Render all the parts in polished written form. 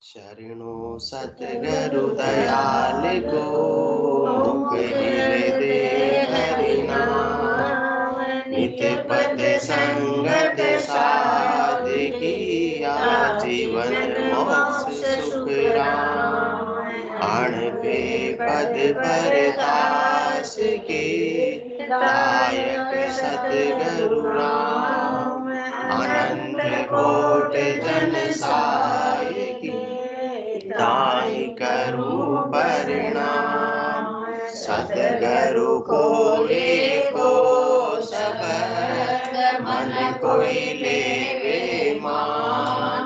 शरणो सतगुरु दयाल को, मुख हिले दे हरिनाम। नित पद संगत साधकी, आजीवन मोक्ष सुख राम। आण पे पद पर दास के, दायक सतगुरु राम। आनंद कोट जन सायकी, ताहि करूं परिणाम। सतगुरु को एको सब, मन कोई लेवे मान।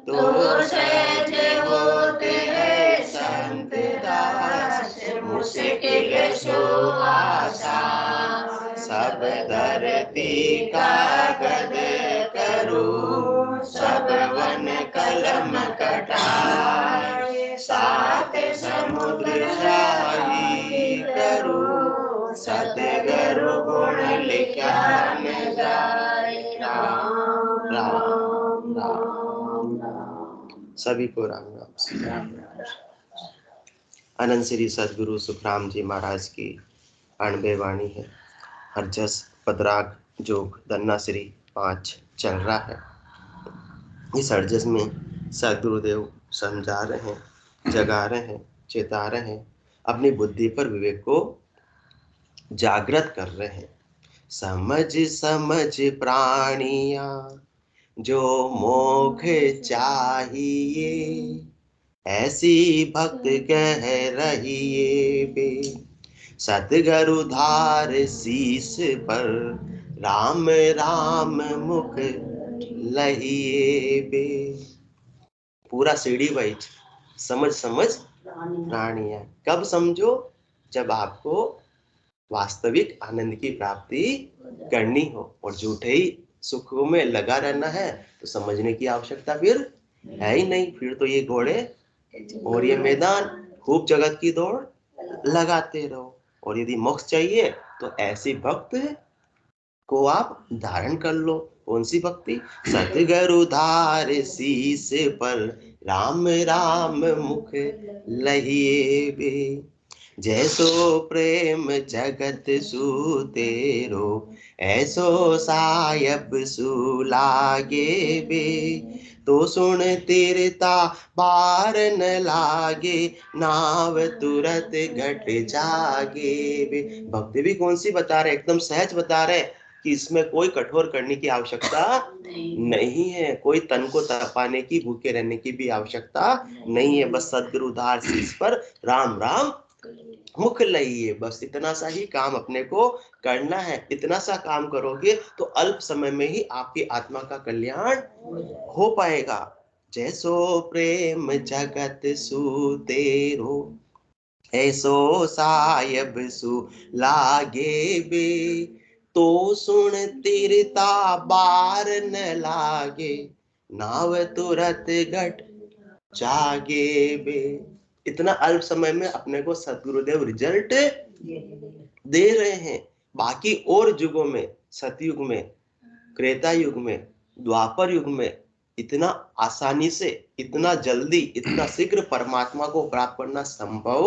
तो सहज होते हैं संत दास, मुश्किल सो आसान। सब धरती कागज करूं, सब वन कलम कटाए। सात समुद्र शाही करूं, सतगुरु गुण लिखा न जाए। राम राम राम राम। सभी को राम राम सीताराम। अनंत श्री सदगुरु सुखराम जी महाराज की 98 वाणी है। हरजस पदराग जोग दन्ना श्री 5 चल रहा है। इस हरजस में सदगुरुदेव समझा रहे हैं, जगा रहे हैं, चेता रहे हैं, अपनी बुद्धि पर विवेक को जागृत कर रहे हैं। समझ समझ प्राणिया, जो मोक्ष चाहिए, ऐसी भक्त कह रहिए बे। सतगुरु धार शीस पर, राम राम मुख लहिए बे। पूरा सीढ़ी वाइज समझ समझ प्राणिया। कब समझो? जब आपको वास्तविक आनंद की प्राप्ति करनी हो। और झूठे ही सुखों में लगा रहना है तो समझने की आवश्यकता फिर है ही नहीं। फिर तो ये घोड़े और ये मैदान, खूब जगत की दौड़ लगाते रहो। और यदि मोक्ष चाहिए तो ऐसी भक्त को आप धारण कर लो। कौन सी भक्ति? सतगुरु धार शीस पर, राम राम मुख लहिए बे। जैसो प्रेम जगत सुतेरो, ऐसो सायब सु लागे बे। तो सुन तीरता बार न लागे, नाव तुरत घट जागे बे। भक्ति भी कौन सी बता रहे? एकदम सहज बता रहे कि इसमें कोई कठोर करने की आवश्यकता नहीं है। कोई तन को तपाने की, भूखे रहने की भी आवश्यकता नहीं है। बस सदगुरु धार शीस पर, राम राम मुख लइए। बस इतना सा ही काम अपने को करना है। इतना सा काम करोगे तो अल्प समय में ही आपकी आत्मा का कल्याण हो पाएगा। जैसो प्रेम जगत सुतेरो, ऐसो सायब सु लागे बे। तो सुन तीरता बार न लागे, नाव तुरत घट जागे बे। इतना अल्प समय में अपने को सदगुरुदेव रिजल्ट दे रहे हैं। बाकी और युगों में, सतयुग में, त्रेता युग में, द्वापर युग में इतना आसानी से, इतना जल्दी, इतना शीघ्र परमात्मा को प्राप्त करना संभव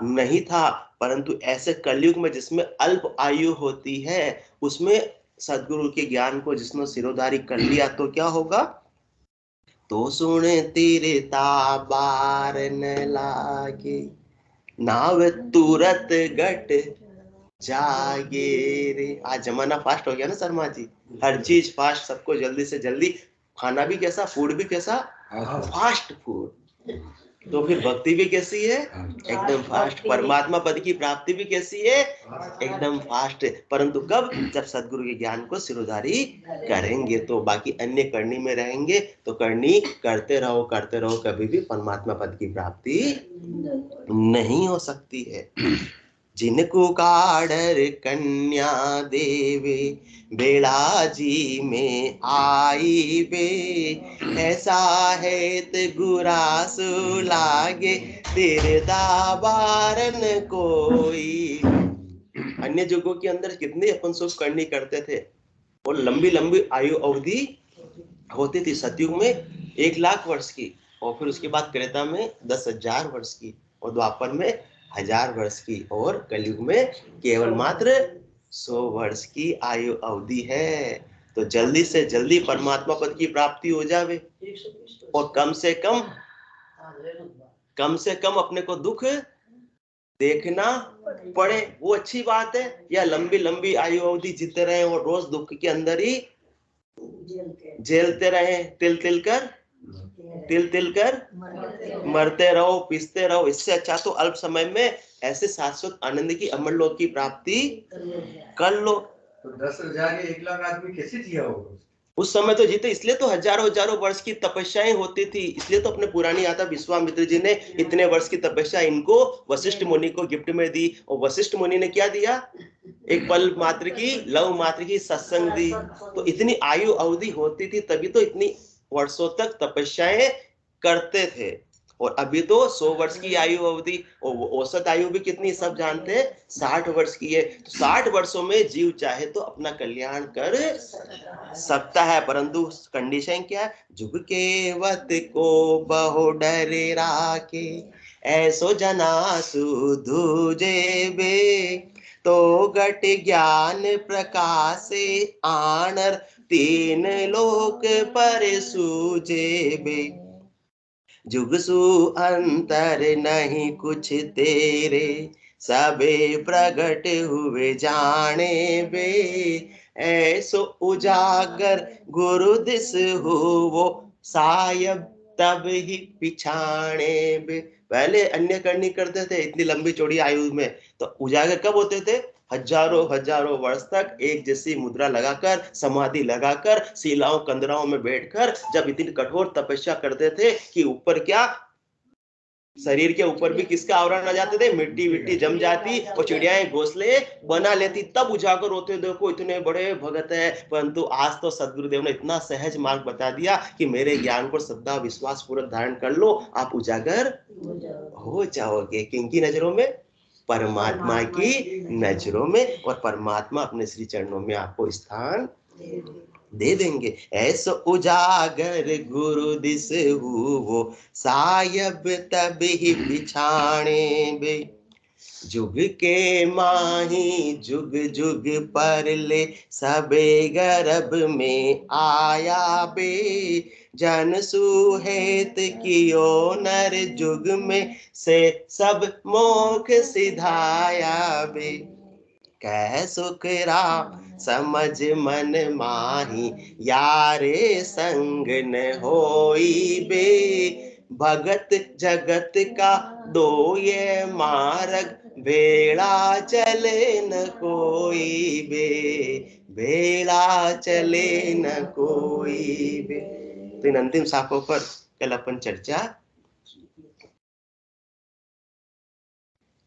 नहीं था। परंतु ऐसे कलयुग में जिसमें अल्प आयु होती है, उसमें सदगुरु के ज्ञान को जिसने सिरोधारी कर लिया तो क्या होगा? तो सुन तीरता बार न लागे, नाव तुरत घट जागे रे। आज जमाना फास्ट हो गया ना शर्मा जी। हर चीज फास्ट, सबको जल्दी से जल्दी। खाना भी कैसा, फूड भी कैसा, फास्ट फूड। तो फिर भक्ति भी कैसी है? एकदम फास्ट। परमात्मा पद की प्राप्ति भी कैसी है? एकदम फास्ट। परंतु कब? जब सदगुरु के ज्ञान को सिरोधारी करेंगे। तो बाकी अन्य करनी में रहेंगे तो करनी करते रहो, कभी भी परमात्मा पद की प्राप्ति नहीं हो सकती है। जिनको काडर कन्या देवे, बेड़ा जी में आई बे। ऐसा है गुरासु लागे, तेरे दाबारन कोई। अन्य युगों के अंदर कितनी अपन सुख करनी करते थे और लंबी लंबी आयु अवधि होती थी। सतयुग में 1 लाख वर्ष की, और फिर उसके बाद त्रेता में 10,000 वर्ष की, और द्वापर में 1000 वर्ष की, और कलयुग में केवल मात्र 100 वर्ष की आयु अवधि है। तो जल्दी से जल्दी परमात्मा पद की प्राप्ति हो जावे, और कम से कम अपने को दुख देखना पड़े, वो अच्छी बात है। या लंबी लंबी आयु अवधि जीते रहे और रोज दुख के अंदर ही झेलते रहे, तिल तिल कर मरते रहो, पिसते रहो। इससे अच्छा तो अल्प समय में ऐसे शाश्वत आनंद की अमर लोक की प्राप्ति कर लो। तो 10,000 1 लाख आदमी कैसे जिया होगा? उस समय तो जीते, इसलिए तो हजारों हजारों वर्ष की तपस्याएं होती थी। इसलिए तो अपने पुरानी आता विश्वामित्र जी ने इतने वर्ष की तपस्या इनको वशिष्ठ मुनि को गिफ्ट में दी, और वशिष्ठ मुनि ने क्या दिया? एक पल मात्र की, लव मात्र की सत्संग दी। तो इतनी आयु अवधि होती थी, तभी तो इतनी वर्षों तक तपस्याएं करते थे। और अभी तो 100 वर्ष की आयु अवधि, और औसत आयु भी कितनी सब जानते हैं, 60 वर्ष की है। तो 60 वर्षों में जीव चाहे तो अपना कल्याण कर सकता है, परंतु कंडीशन क्या है? जुग के वत को बहु डर राखे, ऐसो जना सुधुजे बे। तो घट ज्ञान प्रकाशे आनर, तीन लोक पर सूझे बे। जुग सु अंतर नहीं कुछ तेरे, सबे प्रगट हुए जाने बे। ऐसो उजागर गुरु दिस हुवो, सायब तब ही पिछाणे बे। पहले अन्य करनी करते थे इतनी लंबी चौड़ी आयु में, तो उजागर कब होते थे? हजारों हजारों वर्ष तक एक जैसी मुद्रा लगाकर, समाधि लगाकर, शिलाओं कंदराओं में बैठकर, जब इतनी कठोर तपस्या करते थे कि ऊपर क्या, शरीर के ऊपर भी किसका आवरण आ जाते थे? मिट्टी विट्टी जम जाती और चिड़ियाएं घोंसले बना लेती, तब उजागर होते। देखो इतने बड़े भगत है, परंतु आज तो सदगुरुदेव ने इतना सहज मार्ग बता दिया कि मेरे ज्ञान को श्रद्धा विश्वास पूर्वक धारण कर लो, आप उजागर हो जाओगे। किनकी नजरों में? परमात्मा की नजरों में। और परमात्मा अपने श्री चरणों में आपको स्थान दे देंगे। ऐसो उजागर गुरु दिस हुवो, सायब तब ही बिछाणे बे। जुग के माही जुग जुग पर ले, सबे गर्भ में आया बे। जन सुहेत कियो नर, जुग में से सब मोख सिधाया बे। कह सुख राम समझ मन माही, यारे संग न होई बे। भगत जगत का दो ये मार्ग, बेड़ा चले न कोई बे। बेड़ा चले न कोई बे। तो इन अंतिम साखों पर कल अपन चर्चा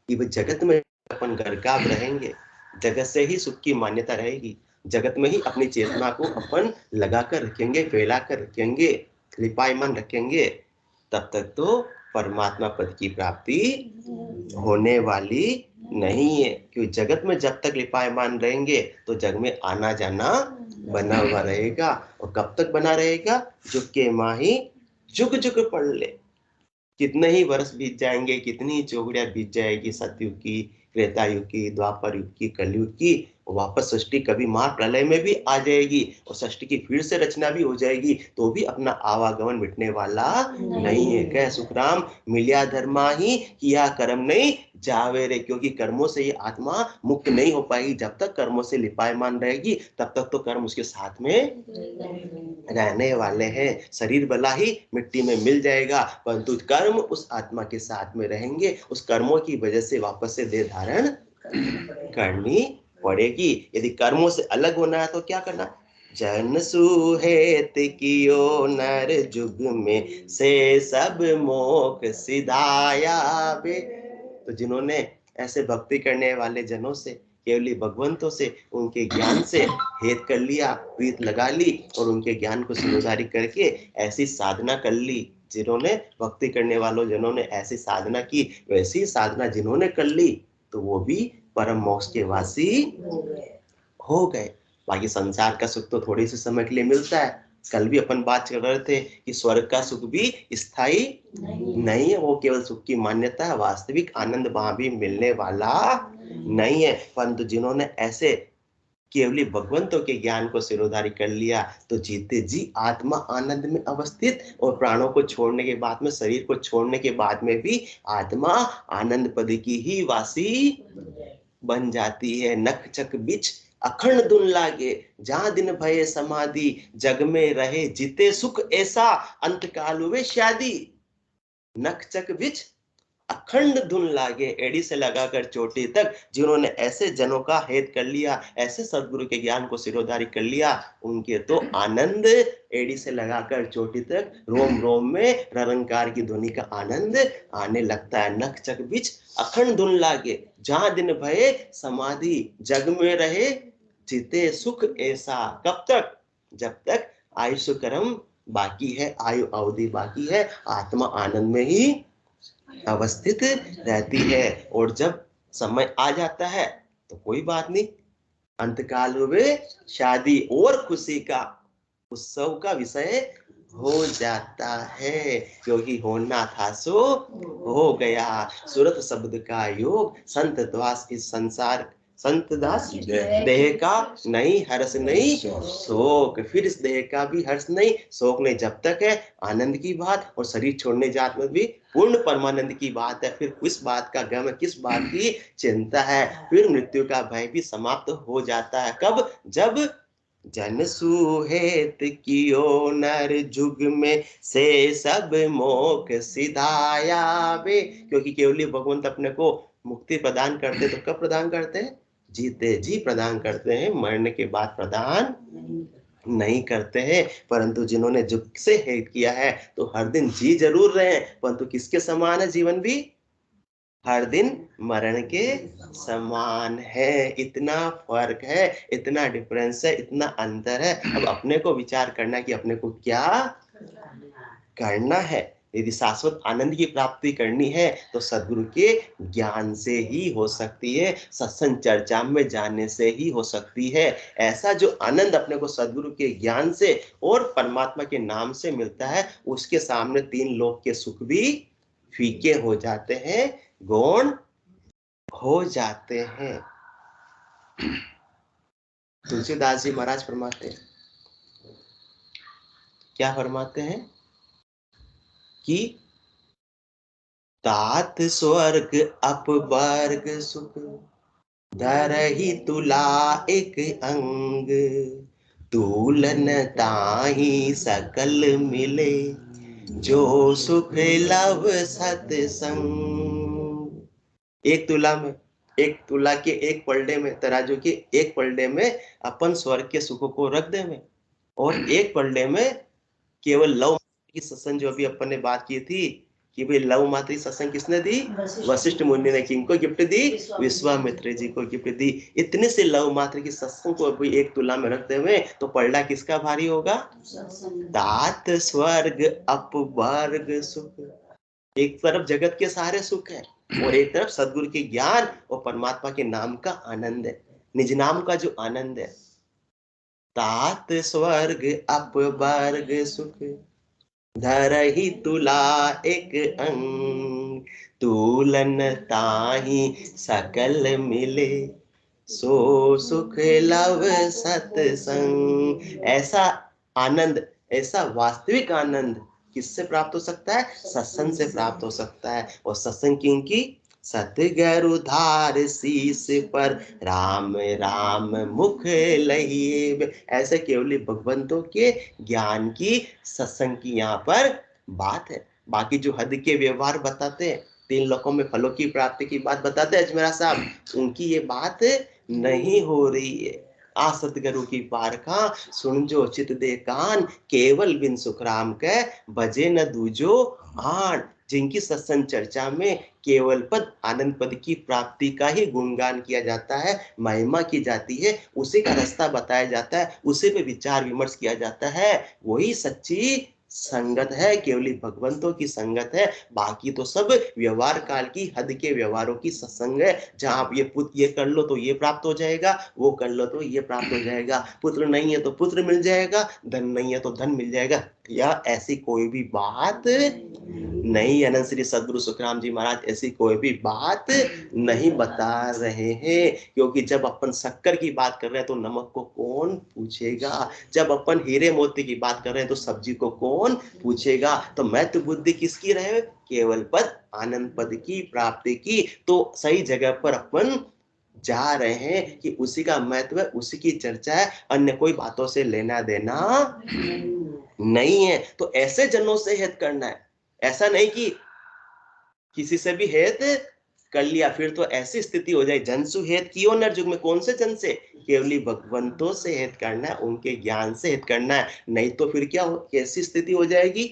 कि वह जगत में अपन गर्गाव रहेंगे, जगत से ही सुख की मान्यता रहेगी, जगत में ही अपनी चेतना को अपन लगा कर रखेंगे, फैला कर रखेंगे, लिपायमान रखेंगे, तब तक तो परमात्मा पद की प्राप्ति होने वाली नहीं है। क्योंकि जगत में जब तक लिपायमान रहेंगे तो जग में आना जाना बना हुआ रहेगा। और कब तक बना रहेगा? जुग के माही जुग जुग पढ़ ले। कितने ही वर्ष बीत जाएंगे, कितनी ही चौगड़ियां बीत जाएगी, सतयुग की, त्रेता युग की, द्वापर युग की, कलयुग की, वापस सृष्टि कभी महाप्रलय में भी आ जाएगी और सृष्टि की फिर से रचना भी हो जाएगी, तो भी अपना आवागमन मिटने वाला नहीं है। कह सुखराम मिलिया धर्मा ही, किया कर्म नहीं जावे रे। क्योंकि कर्मों से ये आत्मा मुक्त नहीं हो पाएगी। जब तक कर्मों से लिपायमान रहेगी तब तक तो कर्म उसके साथ में रहने वाले हैं। शरीर भला ही मिट्टी में मिल जाएगा, परंतु कर्म उस आत्मा के साथ में रहेंगे। उस कर्मों की वजह से वापस से देह धारण करनी पड़ेगी। यदि कर्मों से अलग होना है तो क्या करना? जन सुहेत कियो नर, जुग में से सब मोख सिधाया बे। तो जिन्होंने ऐसे भक्ति करने वाले जनों से, केवली भगवंतों से, उनके ज्ञान से हेत कर लिया, प्रीत लगा ली और उनके ज्ञान को सिरोधारी करके ऐसी साधना कर ली। जिन्होंने भक्ति करने वालों जनों ने ऐसी साधना की, वैसी साधना जिन्होंने कर ली तो वो भी परम मोक्ष के वासी हो गए। बाकी संसार का सुख तो थोड़ी सी समय के लिए मिलता है, कल भी अपन बात कर रहे थे कि स्वर्ग का सुख भी स्थायी नहीं है, वो केवल सुख की मान्यता है, वास्तविक आनंद वहां भी मिलने वाला नहीं है। परंतु जिन्होंने ऐसे केवली भगवंतों के ज्ञान को सिरोधारी कर लिया तो जीते जी आत्मा आनंद में अवस्थित, और प्राणों को छोड़ने के बाद में, शरीर को छोड़ने के बाद में भी आत्मा आनंद पद की ही वासी बन जाती है। नख चक बिच अखंड धुन लागे, जहां दिन भये समाधि, जग में रहे जीते सुख ऐसा, अंत काल हुए शादी। नख चक बिच अखंड धुन लागे, एड़ी से लगाकर चोटी तक जिन्होंने ऐसे जनों का हेत कर लिया, ऐसे सदगुरु के ज्ञान को सिरोधारी कर लिया, उनके तो आनंद एड़ी से लगाकर चोटी तक रोम रोम में ररंकार की ध्वनि का आनंद आने लगता है। नख चक बीच अखंड धुन लागे, जहां दिन भये समाधि, जग में रहे जीते सुख ऐसा। कब तक? जब तक आयुष्य कर्म बाकी है, आयु अवधि बाकी है, आत्मा आनंद में ही अवस्थित रहती है। और जब समय आ जाता है तो कोई बात नहीं, अंतकाल हुए शादी और खुशी का उत्सव का विषय हो जाता है, क्योंकि होना था सो हो गया। सूरत शब्द का योग, संत दास इस संसार, संत दास देह का नहीं हर्ष नहीं शोक, फिर इस देह का भी हर्ष नहीं शोक नहीं, जब तक है आनंद की बात, और शरीर छोड़ने जात में भी पूर्ण परमानंद की बात है। फिर किस बात का गम है, किस बात की चिंता है, फिर मृत्यु का भय भी समाप्त हो जाता है। कब? जब जन सुहेत कियो नर जुग में, से सब मोक सिधाया बे। क्योंकि केवली भगवंत अपने को मुक्ति प्रदान करते तो कब प्रदान करते हैं? जीते जी प्रदान करते हैं, मरने के बाद प्रदान नहीं करते हैं। परंतु जिन्होंने जुग से हेत किया है तो हर दिन जी जरूर रहे हैं, परंतु किसके समान है जीवन भी? हर दिन मरण के समान है। इतना फर्क है, इतना डिफरेंस है, इतना अंतर है। अब अपने को विचार करना कि अपने को क्या करना है। यदि शाश्वत आनंद की प्राप्ति करनी है तो सदगुरु के ज्ञान से ही हो सकती है, सत्संग चर्चा में जाने से ही हो सकती है। ऐसा जो आनंद अपने को सदगुरु के ज्ञान से और परमात्मा के नाम से मिलता है, उसके सामने तीन लोक के सुख भी फीके हो जाते हैं, गौण हो जाते हैं। तुलसीदास जी महाराज फरमाते हैं, क्या फरमाते हैं कि तात स्वर्ग अपवर्ग सुख, धरहि तुला एक अंग, तूलन ताहि सकल मिले, जो सुख लव सत्संग। एक तुला में, एक तुला के एक पलड़े में, तराजू के एक पलड़े में अपन स्वर्ग के सुखों को रख दे में, और एक पलड़े में केवल लव की सत्संग, जो अभी अपन ने बात की थी कि भाई लव मात्र सत्संग किसने दी? वशिष्ठ मुनि ने। किनको गिफ्ट दी? विश्वामित्र जी को गिफ्ट दी। इतने से लव मात्र की सत्संग को अभी एक तुला में रखते हुए तो पलड़ा किसका भारी होगा? तात स्वर्ग अपवर्ग सुख। एक तरफ जगत के सारे सुख है और एक तरफ सदगुरु के ज्ञान और परमात्मा के नाम का आनंद है, निज नाम का जो आनंद है। तात स्वर्ग अपवर्ग सुख, धरहि तुला एक अंग, तूलन ताहि सकल मिले, सो सुख लव सत्संग। ऐसा आनंद, ऐसा वास्तविक आनंद किससे प्राप्त हो सकता है? सत्संग से प्राप्त हो सकता है। और सत्संग की सतगरु धार शीस पर, राम राम मुख लहिए। ऐसे केवली भगवंतों के ज्ञान की सत्संग की यहाँ पर बात है। बाकी जो हद के व्यवहार बताते हैं, तीन लोकों में फलों की प्राप्ति की बात बताते हैं अजमेरा साहब, उनकी ये बात नहीं हो रही है। आ सतगुरु की पारखा सुन जो चित दे कान, केवल बिन सुख राम के बजे न दूजो आन। जिनकी सत्संग चर्चा में केवल पद आनंद पद की प्राप्ति का ही गुणगान किया जाता है, महिमा की जाती है, उसी का रास्ता बताया जाता है, उसी पे विचार विमर्श किया जाता है, वही सच्ची संगत है, केवली भगवंतों की संगत है, बाकी तो सब व्यवहार काल की हद के व्यवहारों की सत्संग है, जहां आप ये कर लो तो ये प्राप्त हो जाएगा, वो कर लो तो ये प्राप्त हो जाएगा, पुत्र नहीं है तो पुत्र मिल जाएगा, धन नहीं है तो धन मिल जाएगा, या ऐसी कोई भी बात नहीं। अनंत श्री सदगुरु सुखराम जी महाराज ऐसी कोई भी बात नहीं बता रहे हैं, क्योंकि जब अपन शक्कर की बात कर रहे हैं तो नमक को कौन पूछेगा, जब अपन हीरे मोती की बात कर रहे हैं तो सब्जी को कौन पूछेगा। तो महत्व बुद्धि किसकी रहे, केवल पद आनंद पद की प्राप्ति की। तो सही जगह पर अपन जा रहे हैं कि उसी का महत्व है, उसी की चर्चा है, अन्य कोई बातों से लेना देना नहीं है। तो ऐसे जनों से हित करना है, ऐसा नहीं कि किसी से भी हित कर लिया, फिर तो ऐसी स्थिति हो जाए जनसु हित कियो नर जुग में, कौन से जन से, केवली भगवंतों से हित करना है, उनके ज्ञान से हित करना है, नहीं तो फिर क्या हो, कैसी स्थिति हो जाएगी,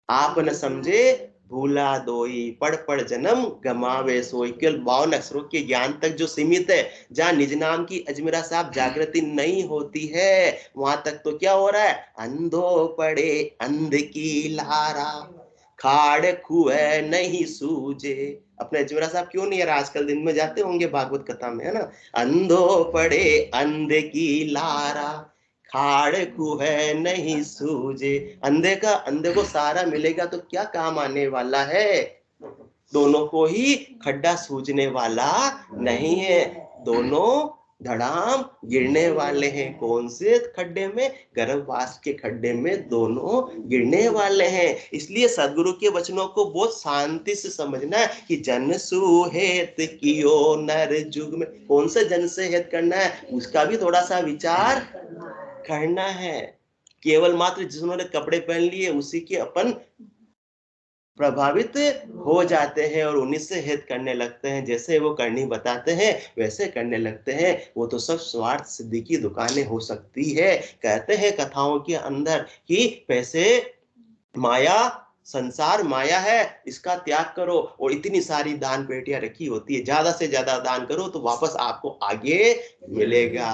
आप न समझे भूला दोई पढ़ पढ़ जन्म गमावे सोई। केवल 52 अक्षरों के ज्ञान तक जो सीमित है, जहां निज नाम की अजमेरा साहब जागृति नहीं होती है, वहां तक तो क्या हो रहा है, अंधो पड़े अंध की लारा, खाड़ खुए नहीं सूझे। अपने अजमेरा साहब क्यों नहीं यार, आजकल दिन में जाते होंगे भागवत कथा में, है ना, अंधो पड़े अंध की लारा, खाड़ कुएं नहीं सूझे। अंधे को सहारा मिलेगा तो क्या काम आने वाला है, दोनों को ही खड्डा सूझने वाला नहीं है, दोनों धड़ाम गिरने वाले हैं। कौन से खड्डे में, गर्भवास के खड्डे में दोनों गिरने वाले हैं। इसलिए सदगुरु के वचनों को बहुत शांति से समझना है कि जन सुहेत कियो नर जुग में, कौन से जन से हित करना है उसका भी थोड़ा सा विचार करना है। केवल मात्र जिन्होंने कपड़े पहन लिए उसी के अपन प्रभावित हो जाते हैं और उन्हीं से हित करने लगते हैं, जैसे वो करनी बताते हैं वैसे करने लगते हैं। वो तो सब स्वार्थ सिद्धि की दुकानें हो सकती है। कहते हैं कथाओं के अंदर कि पैसे माया, संसार माया है, इसका त्याग करो, और इतनी सारी दान पेटियां रखी होती है, ज्यादा से ज्यादा दान करो तो वापस आपको आगे मिलेगा।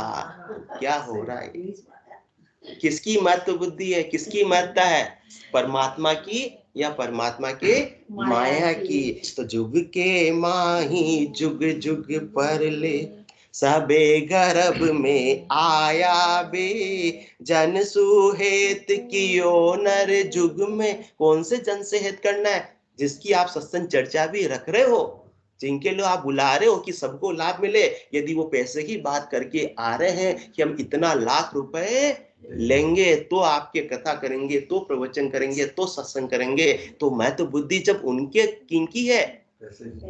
क्या हो रहा है, किसकी महत्व बुद्धि है, किसकी महत्ता है, परमात्मा की या परमात्मा के माया की। तो जुग के माही जुग जुग पर ले, सबे गर्भ में आया बे, जन सुहेत कियो नर जुग में। कौन से जन से हित करना है, जिसकी आप सत्संग चर्चा भी रख रहे हो, जिनके लिए आप बुला रहे हो कि सबको लाभ मिले। यदि वो पैसे की बात करके आ रहे हैं कि हम इतना लाख रुपए लेंगे तो आपके कथा करेंगे, तो प्रवचन करेंगे, तो सत्संग करेंगे, तो मैं तो बुद्धि जब उनके किनकी है,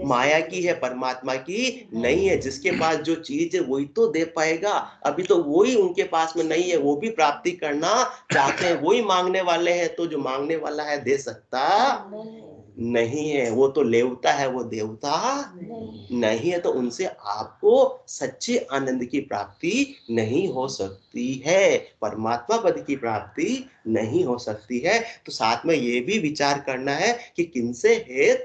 माया की है, परमात्मा की नहीं है। जिसके पास जो चीज है वही तो दे पाएगा। अभी तो वही उनके पास में नहीं है, वो भी प्राप्ति करना चाहते हैं, वही मांगने वाले हैं, तो जो मांगने वाला है दे सकता नहीं है, वो तो लेवता है, वो देवता नहीं है। तो उनसे आपको सच्चे आनंद की प्राप्ति नहीं हो सकती है, परमात्मा पद की प्राप्ति नहीं हो सकती है। तो साथ में ये भी विचार करना है कि किनसे हित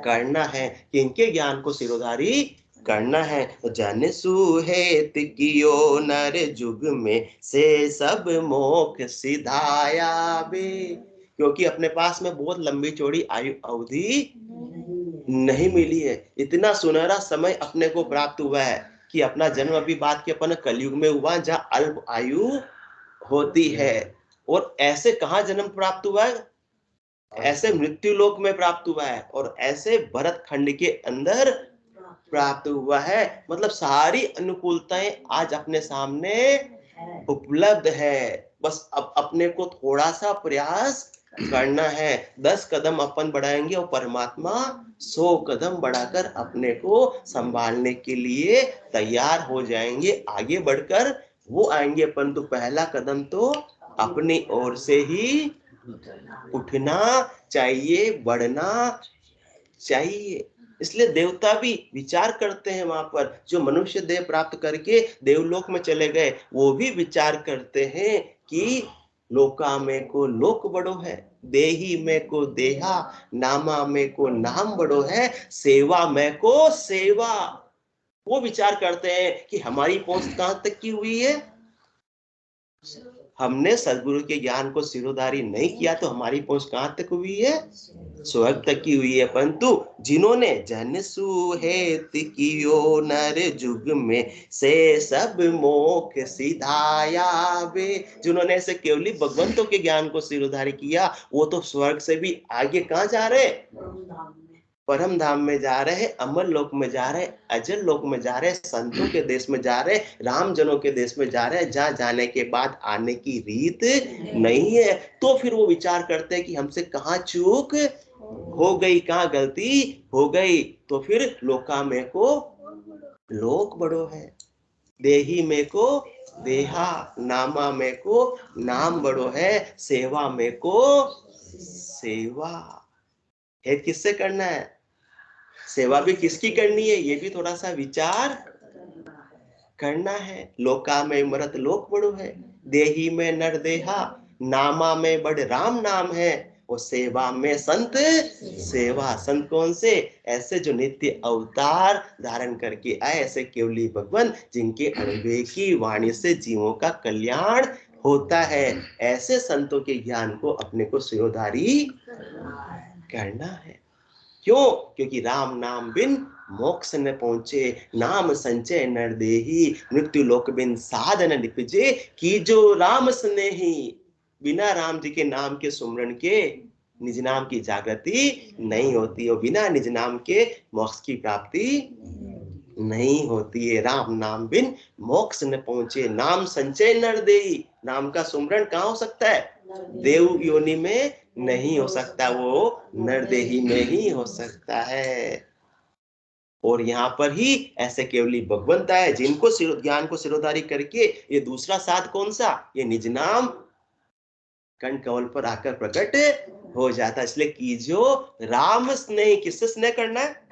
करना है, किनके ज्ञान को सिरोधारी करना है। तो जन सुहेत कियो नर जुग में, से सब मोक्ष सिधाया बे। क्योंकि अपने पास में बहुत लंबी चौड़ी आयु अवधि नहीं मिली है, इतना सुनहरा समय अपने को प्राप्त हुआ है कि अपना जन्म अभी बात के अपन कलयुग में हुआ, जहाँ अल्प आयु होती है। और ऐसे कहाँ जन्म प्राप्त हुआ है, ऐसे मृत्यु लोक में प्राप्त हुआ है, और ऐसे भरत खंड के अंदर प्राप्त हुआ है। मतलब सारी अनुकूलताएं आज अपने सामने उपलब्ध है, बस अब अपने को थोड़ा सा प्रयास करना है। 10 कदम अपन बढ़ाएंगे और परमात्मा 100 कदम बढ़ाकर अपने को संभालने के लिए तैयार हो जाएंगे, आगे बढ़कर वो आएंगे। परंतु पहला कदम तो अपनी ओर से ही उठना चाहिए, बढ़ना चाहिए। इसलिए देवता भी विचार करते हैं, वहां पर जो मनुष्य देह प्राप्त करके देवलोक में चले गए, वो भी विचार करते हैं कि लोका में को लोक बड़ो है, देही में को देहा, नामा में को नाम बड़ो है, सेवा में को सेवा। वो विचार करते हैं कि हमारी पहुंच कहां तक की हुई है, हमने सदगुरु के ज्ञान को सिरोधारी नहीं किया तो हमारी पहुंच कहां तक हुई है? स्वर्ग तक की हुई है। परंतु जिन्होंने जन सुहेत कियो नर जुग में से सब मोख सिधाया वे, जिन्होंने ऐसे केवली भगवंतों के ज्ञान को सिरोधारी किया वो तो स्वर्ग से भी आगे कहां जा रहे? परम धाम में जा रहे, अमर लोक में जा रहे, अजर लोक में जा रहे, संतों के देश में जा रहे, राम जनों के देश में जा रहे, जहां जाने के बाद आने की रीत नहीं है। तो फिर वो विचार करते हैं कि हमसे कहाँ चूक हो गई, कहाँ गलती हो गई। तो फिर लोका में को लोक बड़ो है, देही में को देहा, नामा में को नाम बड़ो है, सेवा में को सेवा है। किससे करना है सेवा? भी किसकी करनी है ये भी थोड़ा सा विचार करना है। लोका में मरत लोक बड़ो है, देही में नर देहा, नामा में बड़ राम नाम है, और सेवा में संत सेवा। संत कौन से? ऐसे जो नित्य अवतार धारण करके आए, ऐसे केवली भगवान जिनके अनदेखी वाणी से जीवों का कल्याण होता है। ऐसे संतों के ज्ञान को अपने को सिरोधारी करना है। क्यों? क्योंकि राम नाम बिन मोक्ष न पहुंचे, नाम संचय नर देही, मृत्यु लोक बिन साधन निपजे, की जो राम स्नेही। बिना राम जी के नाम के सुमरन के निज नाम की जागृति नहीं होती, और बिना निज नाम के मोक्ष की प्राप्ति नहीं होती है। राम नाम बिन मोक्ष न पहुंचे, नाम संचय नर देही। नाम का सुमरन कहाँ हो सकता है? देव योनि में नहीं हो सकता, वो नरदेही में ही हो सकता है। और यहाँ पर ही ऐसे केवली भगवंत है जिनको ज्ञान को सिरोधारी करके ये दूसरा साध कौन सा? ये निज नाम कण कवल पर आकर प्रकट हो जाता। इसलिए कीजो राम स्नेह। किससे स्नेह करना है?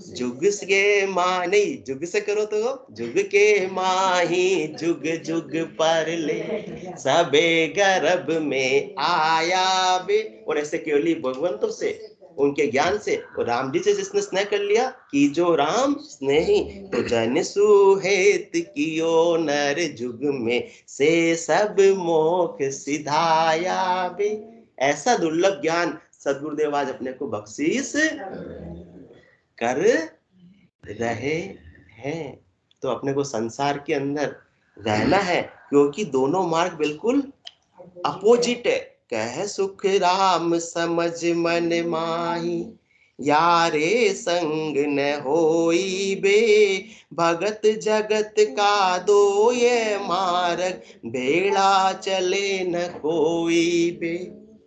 जुग के माँ नहीं, जुग से करो तो जुग के माही जुग जुग पर ले सबे गर्भ में आया बे। और ऐसे केवली भगवंतों से, उनके ज्ञान से, और राम जी से जिसने स्नेह कर लिया, की जो राम स्नेही, तो जन सुहेत कियो नर जुग में से सब मोख सिधाया बे। ऐसा दुर्लभ ज्ञान सदगुरुदेव आज अपने को बख्शीश कर रहे हैं। तो अपने को संसार के अंदर रहना है, क्योंकि दोनों मार्ग बिल्कुल अपोजिट है। कह सुख राम समझ मन माही, यारे संग न होई बे, भगत जगत का दो ये मार्ग, भेड़ा चले न कोई बे।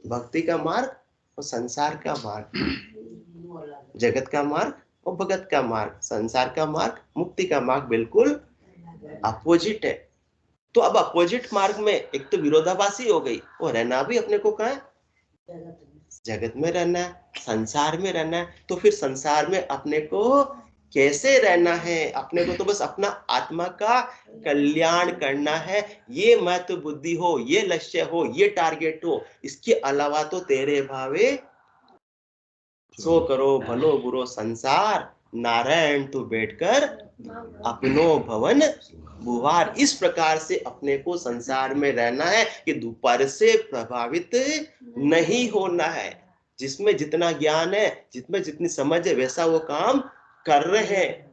भक्ति का मार्ग और संसार का मार्ग, जगत का मार्ग और भगत का मार्ग, संसार का मार्ग, मुक्ति का मार्ग बिल्कुल अपोजिट है। तो अब अपोजिट मार्ग में एक तो विरोधाभासी हो गई, और रहना भी अपने को कहाँ है? जगत में रहना है, संसार में रहना है। तो फिर संसार में अपने को कैसे रहना है? अपने को तो बस अपना आत्मा का कल्याण करना है। ये महत्व बुद्धि हो, ये लक्ष्य हो, ये टारगेट हो। इसके अलावा तो तेरे भावे सो करो भलो बुरो संसार, नारायण तू बैठकर अपनो भवन बुहार। इस प्रकार से अपने को संसार में रहना है कि दोपहर से प्रभावित नहीं होना है। जिसमें जितना ज्ञान है, जिसमें जितनी समझ है, वैसा वो काम कर रहे हैं।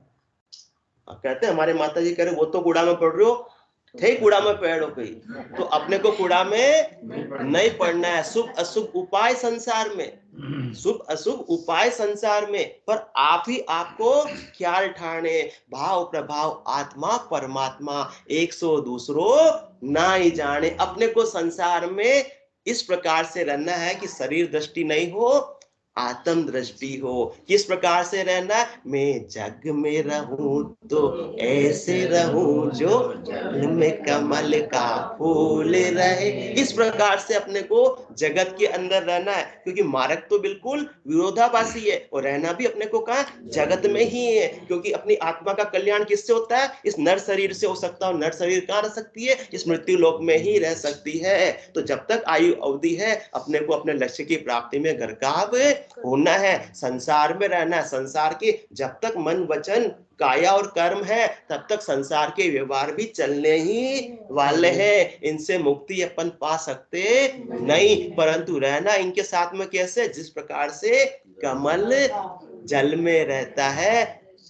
कहते हैं हमारे माता जी कह रहे वो तो कूड़ा में पड़ रहे हो, थे कूड़ा में पैर हो गई, तो अपने को कूड़ा में नहीं पड़ना है। शुभ अशुभ उपाय संसार में, शुभ अशुभ उपाय संसार में, पर आप ही आपको ख्याल ठाने, भाव प्रभाव आत्मा परमात्मा, 100 दूसरों ना ही जाने। अपने को संसार में इस प्रकार से रहना है कि शरीर दृष्टि नहीं हो, आत्म दृष्टि हो। किस प्रकार से रहना? मैं जग में रहूं तो ऐसे रहूं जो जल में कमल का फूल रहे। इस प्रकार से अपने को जगत के अंदर रहना है, क्योंकि मार्ग तो बिल्कुल विरोधाभासी है, और रहना भी अपने को कहाँ? जगत में ही है। क्योंकि अपनी आत्मा का कल्याण किससे होता है? इस नर शरीर से हो सकता है। नर शरीर कहाँ रह सकती है? इस मृत्यु लोक में ही रह सकती है। तो जब तक आयु अवधि है, अपने को अपने लक्ष्य की प्राप्ति में गरकाव होना है, संसार में रहना है। संसार के जब तक मन वचन काया और कर्म है तब तक संसार के व्यवहार भी चलने ही वाले हैं। इनसे मुक्ति अपन पा सकते नहीं, परंतु रहना इनके साथ में कैसे? जिस प्रकार से कमल जल में रहता है,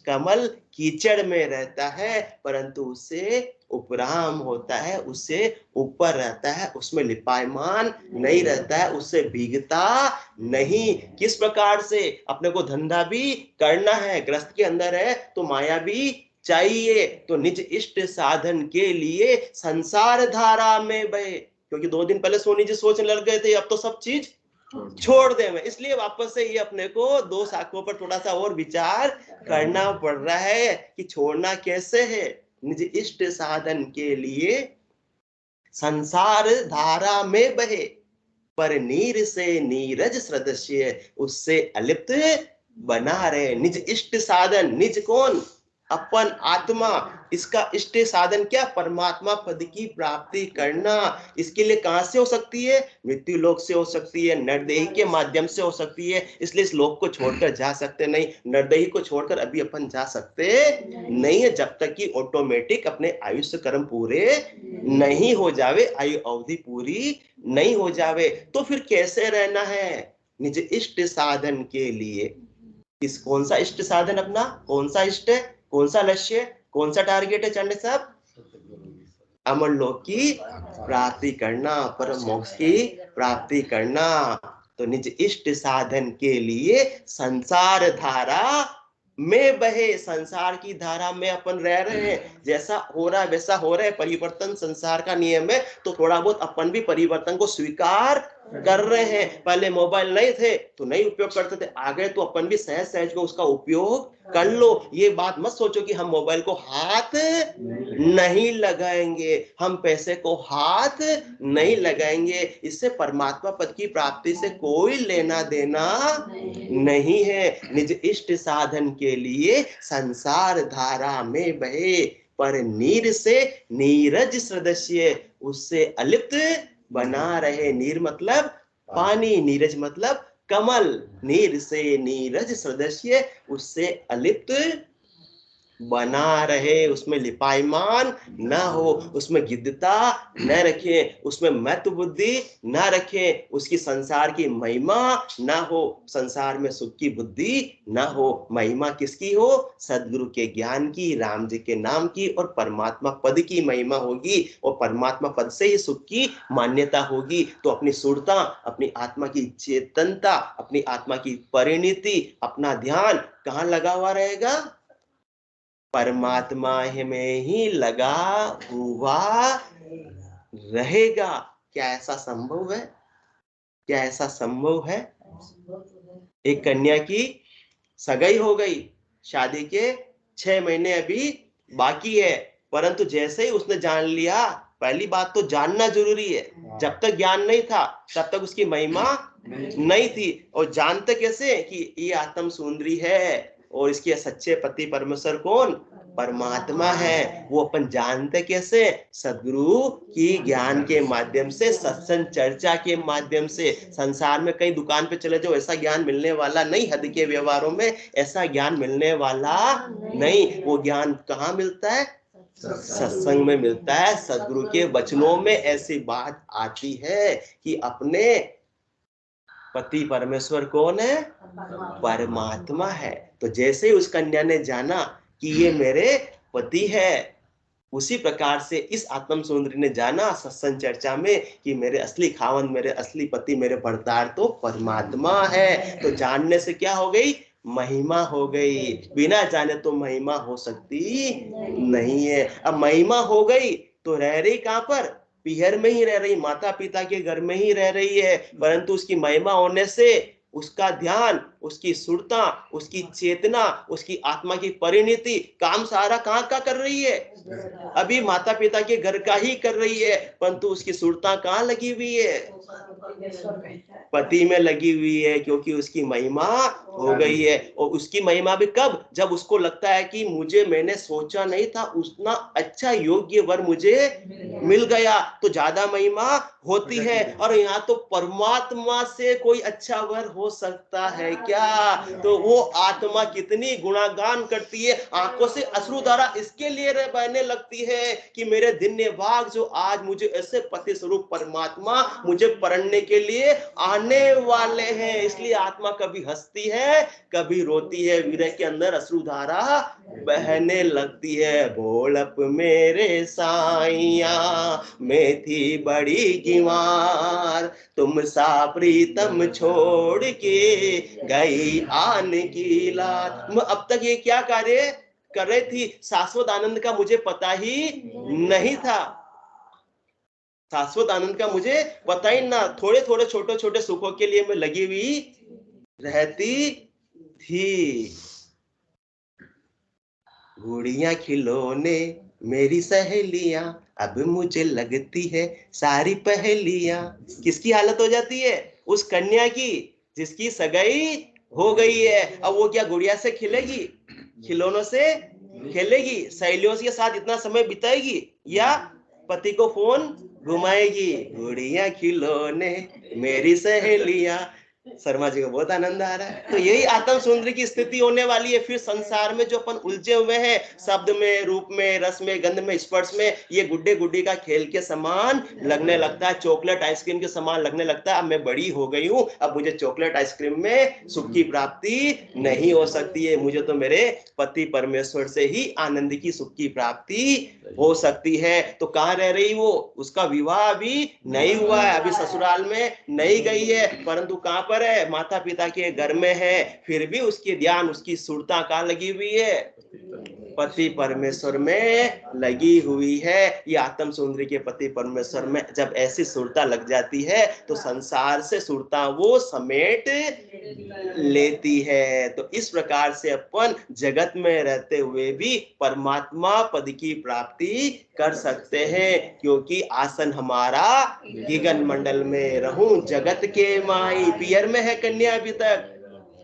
कमल कीचड़ में रहता है, परंतु उससे उपराम होता है, उससे ऊपर रहता है, उसमें लिपायमान नहीं रहता है, उससे भीगता नहीं। किस प्रकार से अपने को धंधा भी करना है, ग्रस्त के अंदर है तो माया भी चाहिए, तो निज इष्ट साधन के लिए संसार धारा में बहे। क्योंकि 2 दिन पहले सोनी जी सोचने लग गए थे अब तो सब चीज छोड़ दे में, इसलिए वापस से ये अपने को 2 शाखों पर थोड़ा सा और विचार करना पड़ रहा है कि छोड़ना कैसे है। निज इष्ट साधन के लिए संसार धारा में बहे, पर नीर से नीरज सदस्य उससे अलिप्त बना रहे। निज इष्ट साधन, निज कौन? अपन आत्मा। इसका इष्ट साधन क्या? परमात्मा पद की प्राप्ति करना। इसके लिए कहां से हो सकती है? मृत्यु लोक से हो सकती है, नरदेही के माध्यम से हो सकती है। इसलिए इस लोक को छोड़कर जा सकते नहीं, नरदेही को छोड़कर अभी अपन जा सकते नहीं है, जब तक कि ऑटोमेटिक अपने आयुष्य कर्म पूरे नहीं हो जावे, आयु अवधि पूरी नहीं हो जावे। तो फिर कैसे रहना है? निज इष्ट साधन के लिए। इस कौन सा इष्ट साधन अपना? कौन सा इष्ट है? कौन सा लक्ष्य? कौन सा टारगेट है चंड साहब? अमर लोक की प्राप्ति करना, परम मोक्ष की प्राप्ति करना। तो निज इष्ट साधन के लिए संसार धारा में बहे, संसार की धारा में अपन रह रहे हैं। जैसा हो रहा है वैसा हो रहा है, परिवर्तन संसार का नियम है, तो थोड़ा बहुत अपन भी परिवर्तन को स्वीकार कर रहे हैं। पहले मोबाइल नहीं थे तो नहीं उपयोग करते थे, आ गए तो अपन भी सहज सहज को उसका उपयोग कर लो। ये बात मत सोचो कि हम मोबाइल को हाथ नहीं लगाएंगे, हम पैसे को हाथ नहीं लगाएंगे, इससे परमात्मा पद की प्राप्ति से कोई लेना देना नहीं है। निज इष्ट साधन के लिए संसार धारा में बहे, पर नीर से नीरज सदस्य उससे अलिप्त बना रहे। नीर मतलब पानी, नीरज मतलब कमल। नीर से नीरज सदस्य उससे अलिप्त बना रहे, उसमें लिपायमान न हो, उसमें गिद्धता न रखे, उसमें महत्व बुद्धि न रखे, उसकी संसार की महिमा न हो, संसार में सुख की बुद्धि न हो। महिमा किसकी हो? सदगुरु के ज्ञान की, राम जी के नाम की और परमात्मा पद की महिमा होगी, और परमात्मा पद से ही सुख की मान्यता होगी। तो अपनी सुरता, अपनी आत्मा की चेतनता, अपनी आत्मा की परिणति, अपना ध्यान कहाँ लगा हुआ रहेगा? परमात्मा में ही लगा हुआ रहेगा। क्या ऐसा संभव है? क्या ऐसा संभव है? एक कन्या की सगाई हो गई, शादी के 6 महीने अभी बाकी है, परंतु जैसे ही उसने जान लिया, पहली बात तो जानना जरूरी है, जब तक ज्ञान नहीं था तब तक उसकी महिमा नहीं थी। और जानते कैसे कि ये आत्म सुंदरी है और इसके सच्चे पति परमेश्वर कौन? परमात्मा है। वो अपन जानते कैसे? सदगुरु की ज्ञान के माध्यम से, सत्संग चर्चा के माध्यम से। संसार में कहीं दुकान पे चले जाओ, ऐसा ज्ञान मिलने वाला नहीं, हद के व्यवहारों में ऐसा ज्ञान मिलने वाला नहीं। वो ज्ञान कहाँ मिलता है? सत्संग में मिलता है। सदगुरु के वचनों में ऐसी बात आती है कि अपने पति परमेश्वर कौन है? परमात्मा है। तो जैसे ही उस कन्या ने जाना कि ये मेरे पति है, उसी प्रकार से इस आत्म सुंदरी ने जाना सत्संग चर्चा में कि मेरे असली खावन, मेरे असली पति, मेरे भरतार तो परमात्मा है। तो जानने से क्या हो गई? महिमा हो गई। बिना जाने तो महिमा हो सकती नहीं है। अब महिमा हो गई तो रह रही कहां पर? पीहर में ही रह रही, माता पिता के घर में ही रह रही है, परंतु उसकी महिमा होने से उसका ध्यान उसकी सुरता, उसकी चेतना, उसकी आत्मा की परिणति, काम सारा कहाँ का कर रही है? अभी माता पिता के घर का ही कर रही है, परंतु उसकी सुरता कहाँ लगी हुई है? पति में लगी हुई है, क्योंकि उसकी महिमा हो गई है। और उसकी महिमा भी कब? जब उसको लगता है कि मैंने सोचा नहीं था उतना अच्छा योग्य वर मुझे मिल गया, तो ज्यादा महिमा होती है। और यहाँ तो परमात्मा से कोई अच्छा वर हो सकता है क्या? तो वो आत्मा कितनी गुणागान करती है, आंखों से अश्रुधारा इसके लिए बहने लगती है कि मेरे धन्य भाग जो आज मुझे ऐसे पति स्वरूप परमात्मा मुझे पढ़ने के लिए आने वाले हैं। इसलिए आत्मा कभी हंसती है, कभी रोती है, विरह के अंदर अश्रुधारा बहने लगती है। बोलप मेरे साइया मैं थी बड़ी गिवार, तुम सा प्रीतम छोड़ के गई आन की लात। अब तक ये क्या कार्य कर रही थी? शाश्वत आनंद का मुझे पता ही नहीं था, शाश्वत आनंद का मुझे पता ही ना, थोड़े थोड़े छोटे छोटे सुखों के लिए मैं लगी हुई रहती थी। गुड़िया खिलौने मेरी सहेलियां, अब मुझे लगती है सारी पहेलियां। किसकी हालत हो जाती है? उस कन्या की जिसकी सगाई हो गई है। अब वो क्या गुड़िया से खेलेगी, खिलौनों से खेलेगी, सहेलियों के साथ इतना समय बिताएगी, या पति को फोन घुमाएगी? गुड़िया खिलौने मेरी सहेलियां। शर्मा जी को बहुत आनंद आ रहा है। तो यही आत्म सुंदरी की स्थिति होने वाली है। फिर संसार में जो अपन उलझे हुए हैं, शब्द में, रूप में, रस में, गंध में, स्पर्श में, ये गुड्डे गुड्डी का खेल के समान लगने लगता है, चॉकलेट आइसक्रीम के समान लगने लगता है। अब मैं बड़ी हो गई हूँ, अब मुझे चॉकलेट आइसक्रीम में सुख की प्राप्ति नहीं हो सकती है, मुझे तो मेरे पति परमेश्वर से ही आनंद की सुख की प्राप्ति हो सकती है। तो कहाँ रह रही वो? उसका विवाह अभी नहीं हुआ है, अभी ससुराल में नहीं गई है, परंतु कहाँ पर है? माता पिता के घर में है। फिर भी उसकी ध्यान, उसकी सुरता कहाँ लगी हुई है? पति परमेश्वर में लगी हुई है। ये आत्म सुंदरी के पति परमेश्वर में जब ऐसी सुरता लग जाती है, तो संसार से सुरता वो समेट लेती है। तो इस प्रकार से अपन जगत में रहते हुए भी परमात्मा पद की प्राप्ति कर सकते हैं, क्योंकि आसन हमारा गगन मंडल में, रहूं जगत के माई। पियर में है कन्या अभी तक,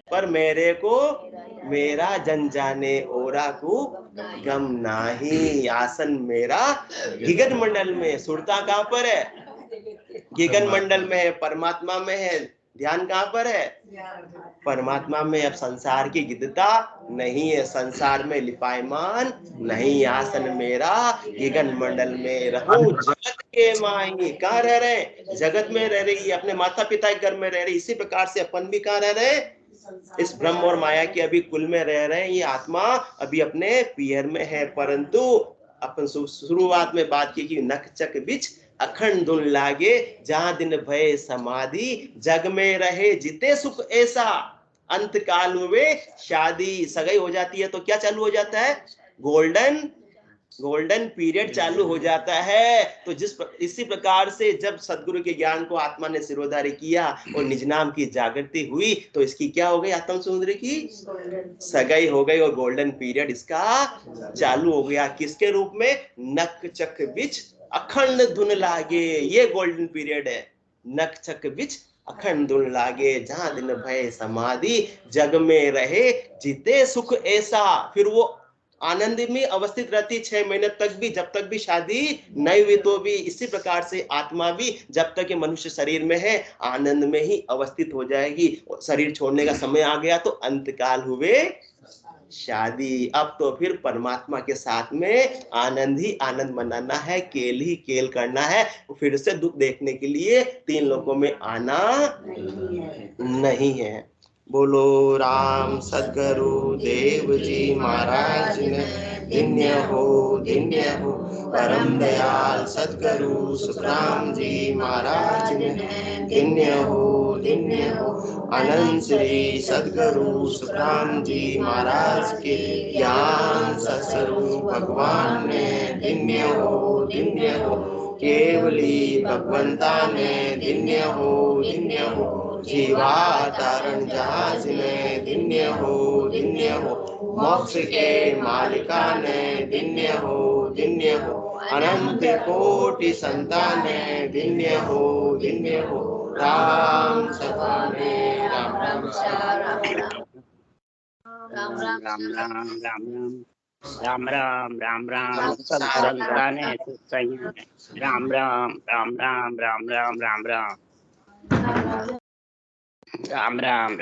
पर मेरे को मेरा जन जाने ओरा को गम नाही। आसन मेरा गगन मंडल में, सुरता कहां पर है? गगन मंडल में है, परमात्मा में है। ध्यान कहां पर है? परमात्मा में। अब संसार की गिद्धता नहीं है, संसार में लिपायमान नहीं। आसन मेरा गगन मंडल में, रहूं जगत के माई। कहाँ रह रहे हैं? जगत में रह रही है, अपने माता पिता के घर में रह रही। इसी प्रकार से अपन भी कहाँ रह रहे हैं? इस ब्रह्म और माया के अभी कुल में रह रहे हैं। ये आत्मा अभी अपने पियर में है, परंतु अपन शुरुआत में बात की कि नख चक बिच अखंड धुन लागे, जहां दिन भय समाधि, जग में रहे जिते सुख ऐसा। अंत काल में शादी सगाई हो जाती है तो क्या चालू हो जाता है? गोल्डन पीरियड चालू हो जाता है। तो इसी प्रकार से जब सदगुरु के ज्ञान को आत्मा ने सिरोधार्य किया और निज नाम की जागृति हुई, तो इसकी क्या हो गई? आत्म सुंदरी की सगाई हो गई और गोल्डन पीरियड इसका चालू हो गया। किसके रूप में? नक चक बिच अखंड धुन लागे, ये गोल्डन पीरियड है। नक चक बिच अखंड धुन लागे, जहां दिन भय समाधि, जग में रहे जीते सुख ऐसा। फिर वो आनंद में अवस्थित रहती 6 महीने तक भी, जब तक भी शादी नहीं हुई तो भी। इसी प्रकार से आत्मा भी जब तक ये मनुष्य शरीर में है, आनंद में ही अवस्थित हो जाएगी। शरीर छोड़ने का समय आ गया तो अंतकाल हुए शादी। अब तो फिर परमात्मा के साथ में आनंद ही आनंद मनाना है, केल ही केल करना है। फिर से दुख देखने के लिए 3 लोकों में आना नहीं है। बोलो राम सद्गुरु देव जी महाराज ने धन्य हो। परम दयाल सद्गुरु सुखराम जी महाराज ने धन्य हो। अनंत श्री सद्गुरु सुखराम जी महाराज के ज्ञान सत्स्वरूप भगवान ने धन्य हो। केवली भगवंता ने धन्य हो। जीवा तारण जहाज ने दिन्य हो मोक्ष के मालिका ने दिन्य हो अनंत कोटि संताने दिन्य हो राम सदा में राम राम राम राम राम राम राम राम सब संताने सही राम राम राम राम राम राम राम राम राम राम।